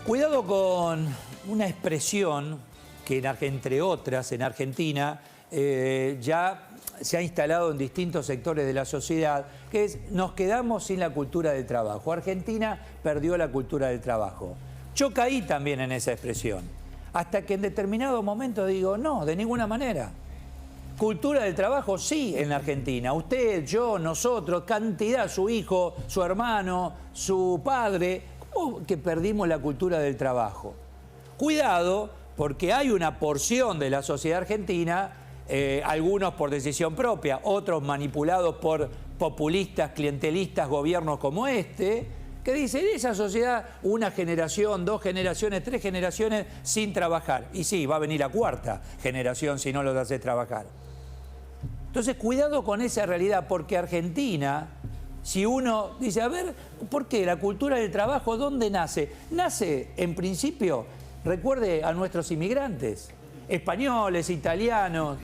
Cuidado con una expresión que, entre otras, en Argentina ya se ha instalado en distintos sectores de la sociedad, que es: nos quedamos sin la cultura del trabajo. Argentina perdió la cultura del trabajo. Yo caí también en esa expresión, hasta que en determinado momento digo, no, de ninguna manera. Cultura del trabajo sí en la Argentina. Usted, yo, nosotros, cantidad, su hijo, su hermano, su padre. ¿Cómo que perdimos la cultura del trabajo? Cuidado, porque hay una porción de la sociedad argentina, algunos por decisión propia, otros manipulados por populistas, clientelistas, gobiernos como este, que dicen, esa sociedad, una generación, 2 generaciones, 3 generaciones sin trabajar. Y sí, va a venir la 4ª generación si no los haces trabajar. Entonces, cuidado con esa realidad, porque Argentina, si uno dice, a ver, ¿por qué? ¿La cultura del trabajo dónde nace? Nace, en principio, recuerde a nuestros inmigrantes, españoles, italianos,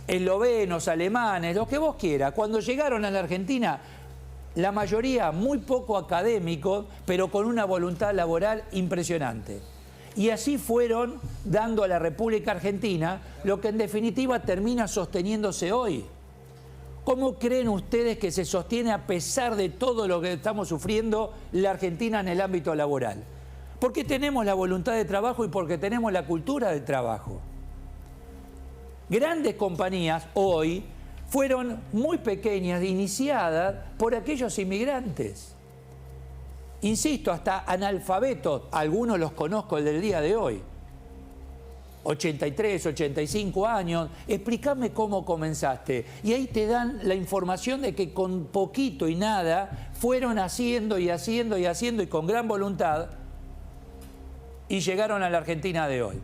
eslovenos, alemanes, lo que vos quieras. Cuando llegaron a la Argentina, la mayoría muy poco académicos, pero con una voluntad laboral impresionante. Y así fueron dando a la República Argentina lo que en definitiva termina sosteniéndose hoy. ¿Cómo creen ustedes que se sostiene, a pesar de todo lo que estamos sufriendo, la Argentina en el ámbito laboral? Porque tenemos la voluntad de trabajo y porque tenemos la cultura del trabajo. Grandes compañías hoy fueron muy pequeñas, iniciadas por aquellos inmigrantes. Insisto, hasta analfabetos, algunos los conozco el del día de hoy. 83, 85 años, explícame cómo comenzaste. Y ahí te dan la información de que con poquito y nada fueron haciendo y haciendo y haciendo, y con gran voluntad, y llegaron a la Argentina de hoy.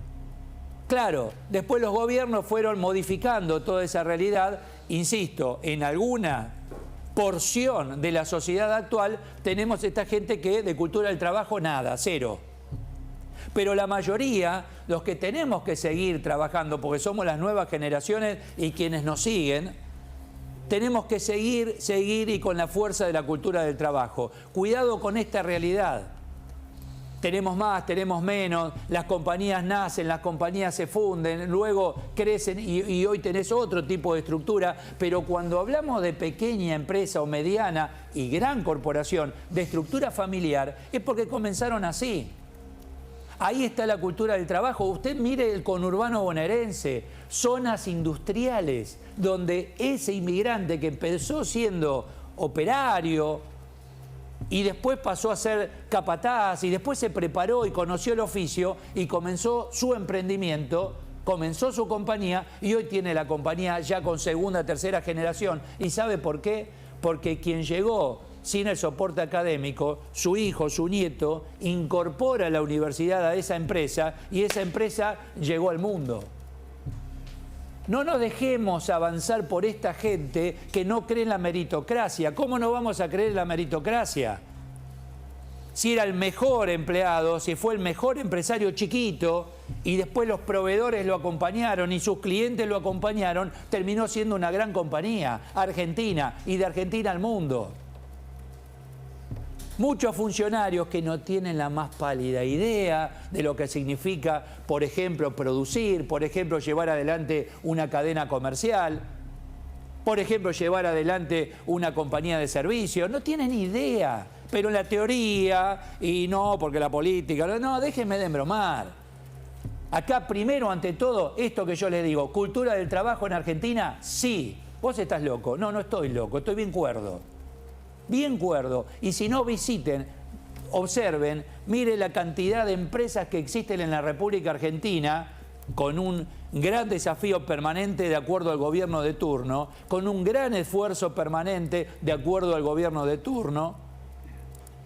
Claro, después los gobiernos fueron modificando toda esa realidad. Insisto, en alguna porción de la sociedad actual tenemos esta gente que de cultura del trabajo nada, cero. Pero la mayoría, los que tenemos que seguir trabajando, porque somos las nuevas generaciones y quienes nos siguen, tenemos que seguir y con la fuerza de la cultura del trabajo. Cuidado con esta realidad. Tenemos más, tenemos menos, las compañías nacen, las compañías se funden, luego crecen y hoy tenés otro tipo de estructura, pero cuando hablamos de pequeña empresa o mediana y gran corporación, de estructura familiar, es porque comenzaron así. Ahí está la cultura del trabajo. Usted mire el conurbano bonaerense, zonas industriales, donde ese inmigrante que empezó siendo operario y después pasó a ser capataz y después se preparó y conoció el oficio y comenzó su emprendimiento, comenzó su compañía y hoy tiene la compañía ya con 2ª, 3ª generación. ¿Y sabe por qué? Porque quien llegó sin el soporte académico, su hijo, su nieto, incorpora a la universidad a esa empresa y esa empresa llegó al mundo. No nos dejemos avanzar por esta gente que no cree en la meritocracia. ¿Cómo no vamos a creer en la meritocracia? Si era el mejor empleado, si fue el mejor empresario chiquito y después los proveedores lo acompañaron y sus clientes lo acompañaron, terminó siendo una gran compañía argentina y de Argentina al mundo. Muchos funcionarios que no tienen la más pálida idea de lo que significa, por ejemplo, producir, por ejemplo, llevar adelante una cadena comercial, por ejemplo, llevar adelante una compañía de servicios. No tienen idea, pero en la teoría, y no, porque la política, no, déjenme de embromar. Acá, primero, ante todo, esto que yo les digo, cultura del trabajo en Argentina, sí. ¿Vos estás loco? No, no estoy loco, estoy bien cuerdo. Bien cuerdo. Y si no, visiten, observen, mire la cantidad de empresas que existen en la República Argentina, con un gran desafío permanente de acuerdo al gobierno de turno, con un gran esfuerzo permanente de acuerdo al gobierno de turno,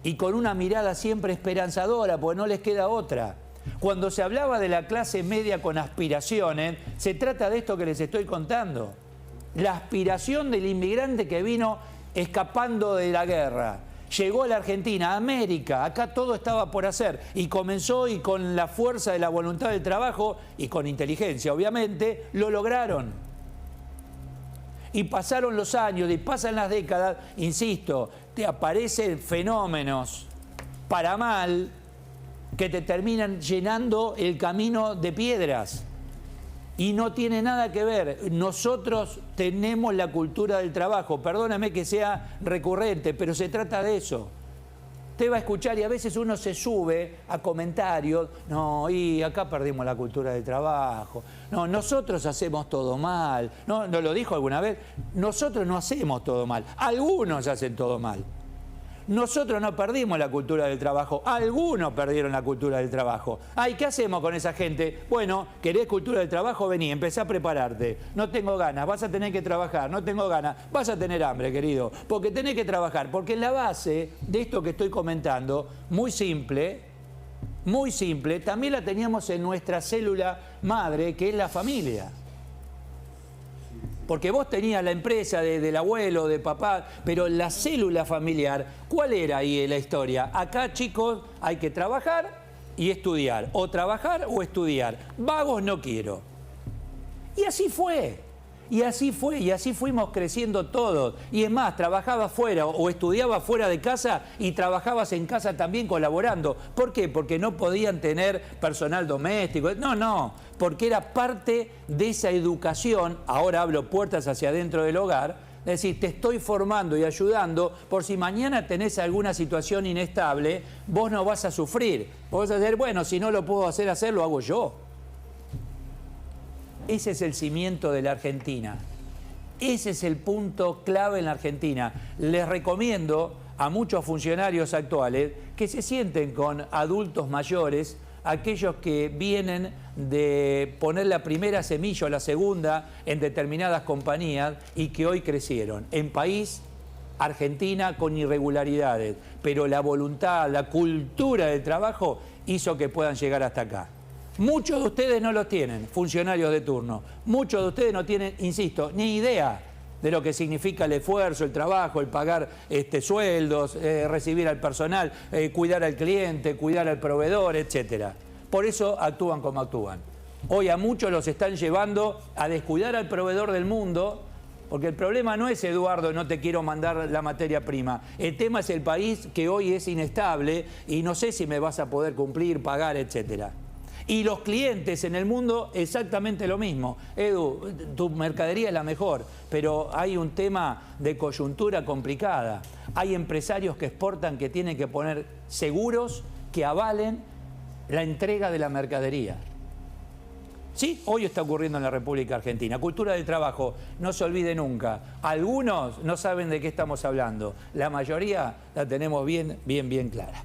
y con una mirada siempre esperanzadora, porque no les queda otra. Cuando se hablaba de la clase media con aspiraciones, se trata de esto que les estoy contando. La aspiración del inmigrante que vino escapando de la guerra, llegó a la Argentina, a América, acá todo estaba por hacer y comenzó, y con la fuerza de la voluntad del trabajo y con inteligencia, obviamente, lo lograron. Y pasaron los años y pasan las décadas, insisto, te aparecen fenómenos para mal que te terminan llenando el camino de piedras. Y no tiene nada que ver. Nosotros tenemos la cultura del trabajo. Perdóname que sea recurrente, pero se trata de eso. Te va a escuchar y a veces uno se sube a comentarios. No, y acá perdimos la cultura del trabajo. No, nosotros hacemos todo mal. ¿No lo dijo alguna vez? Nosotros no hacemos todo mal. Algunos hacen todo mal. Nosotros no perdimos la cultura del trabajo, algunos perdieron la cultura del trabajo. Ay, ¿qué hacemos con esa gente? Bueno, ¿querés cultura del trabajo? Vení, empezá a prepararte. No tengo ganas, vas a tener que trabajar, no tengo ganas, vas a tener hambre, querido, porque tenés que trabajar. Porque la base de esto que estoy comentando, muy simple, también la teníamos en nuestra célula madre, que es la familia. Porque vos tenías la empresa del abuelo, de papá, pero la célula familiar, ¿cuál era ahí la historia? Acá, chicos, hay que trabajar y estudiar. O trabajar o estudiar. Vagos no quiero. Y así fue. Y así fue, y así fuimos creciendo todos. Y es más, trabajabas fuera o estudiabas fuera de casa y trabajabas en casa también colaborando. ¿Por qué? Porque no podían tener personal doméstico. No, porque era parte de esa educación. Ahora hablo puertas hacia adentro del hogar. Es decir, te estoy formando y ayudando por si mañana tenés alguna situación inestable, vos no vas a sufrir. Vos vas a decir, bueno, si no lo puedo hacer, lo hago yo. Ese es el cimiento de la Argentina. Ese es el punto clave en la Argentina. Les recomiendo a muchos funcionarios actuales que se sienten con adultos mayores, aquellos que vienen de poner la primera semilla o la segunda en determinadas compañías y que hoy crecieron. En país, Argentina, con irregularidades, pero la voluntad, la cultura del trabajo hizo que puedan llegar hasta acá. Muchos de ustedes no lo tienen, funcionarios de turno. Muchos de ustedes no tienen, insisto, ni idea de lo que significa el esfuerzo, el trabajo, el pagar sueldos, recibir al personal, cuidar al cliente, cuidar al proveedor, etc. Por eso actúan como actúan. Hoy a muchos los están llevando a descuidar al proveedor del mundo, porque el problema no es, Eduardo, no te quiero mandar la materia prima. El tema es el país que hoy es inestable y no sé si me vas a poder cumplir, pagar, etc. Y los clientes en el mundo exactamente lo mismo. Edu, tu mercadería es la mejor, pero hay un tema de coyuntura complicada. Hay empresarios que exportan que tienen que poner seguros que avalen la entrega de la mercadería. Sí, hoy está ocurriendo en la República Argentina. Cultura del trabajo, no se olvide nunca. Algunos no saben de qué estamos hablando. La mayoría la tenemos bien clara.